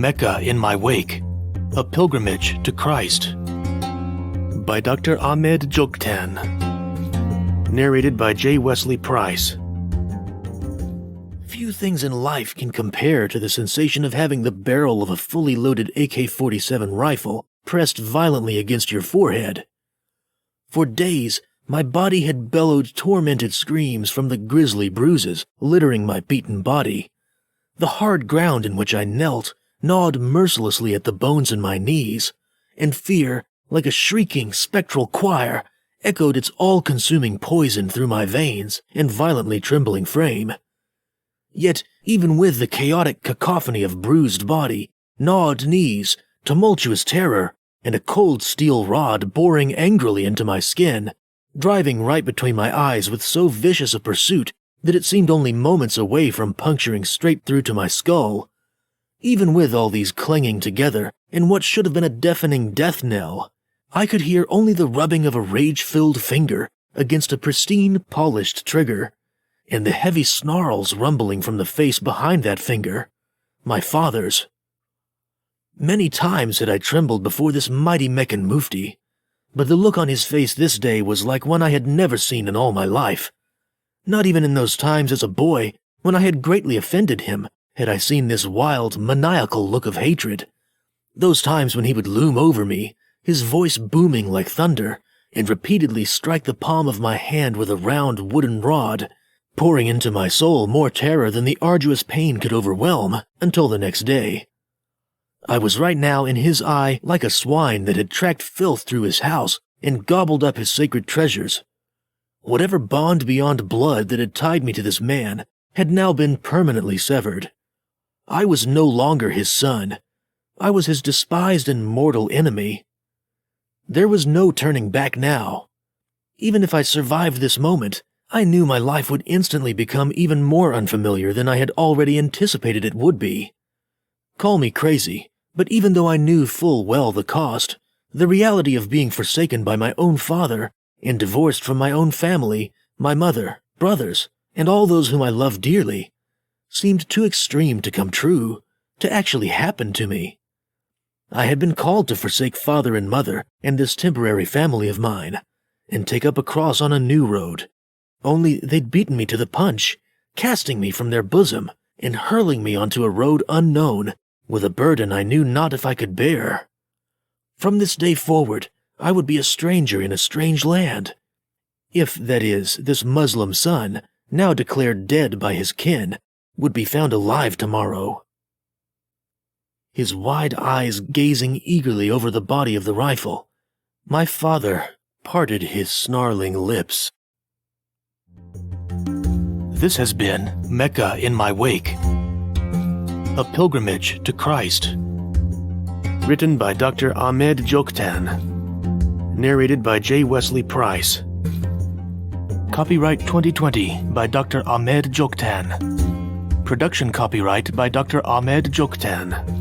Mecca in My Wake, A Pilgrimage to Christ, by Dr. Ahmed Joktan. Narrated by J. Wesley Price. Few things in life can compare to the sensation of having the barrel of a fully loaded AK-47 rifle pressed violently against your forehead. For days, my body had bellowed tormented screams from the grisly bruises littering my beaten body. The hard ground in which I knelt gnawed mercilessly at the bones in my knees, and fear, like a shrieking spectral choir, echoed its all-consuming poison through my veins and violently trembling frame. Yet, even with the chaotic cacophony of bruised body, gnawed knees, tumultuous terror, and a cold steel rod boring angrily into my skin, driving right between my eyes with so vicious a pursuit that it seemed only moments away from puncturing straight through to my skull. Even with all these clanging together, and what should have been a deafening death knell, I could hear only the rubbing of a rage-filled finger against a pristine, polished trigger, and the heavy snarls rumbling from the face behind that finger, my father's. Many times had I trembled before this mighty Meccan mufti, but the look on his face this day was like one I had never seen in all my life. Not even in those times as a boy, when I had greatly offended him, had I seen this wild, maniacal look of hatred. Those times when he would loom over me, his voice booming like thunder, and repeatedly strike the palm of my hand with a round wooden rod, pouring into my soul more terror than the arduous pain could overwhelm, until the next day. I was right now in his eye like a swine that had tracked filth through his house and gobbled up his sacred treasures. Whatever bond beyond blood that had tied me to this man had now been permanently severed. I was no longer his son. I was his despised and mortal enemy. There was no turning back now. Even if I survived this moment, I knew my life would instantly become even more unfamiliar than I had already anticipated it would be. Call me crazy, but even though I knew full well the cost, the reality of being forsaken by my own father and divorced from my own family, my mother, brothers, and all those whom I loved dearly, seemed too extreme to come true, to actually happen to me. I had been called to forsake father and mother and this temporary family of mine, and take up a cross on a new road. Only they'd beaten me to the punch, casting me from their bosom and hurling me onto a road unknown, with a burden I knew not if I could bear. From this day forward, I would be a stranger in a strange land. If, that is, this Muslim son, now declared dead by his kin, would be found alive tomorrow. His wide eyes gazing eagerly over the body of the rifle, my father parted his snarling lips. This has been Mecca in My Wake, A Pilgrimage to Christ, written by Dr. Ahmed Joktan, narrated by J. Wesley Price. Copyright 2020 by Dr. Ahmed Joktan. Production copyright by Dr. Ahmed Joktan.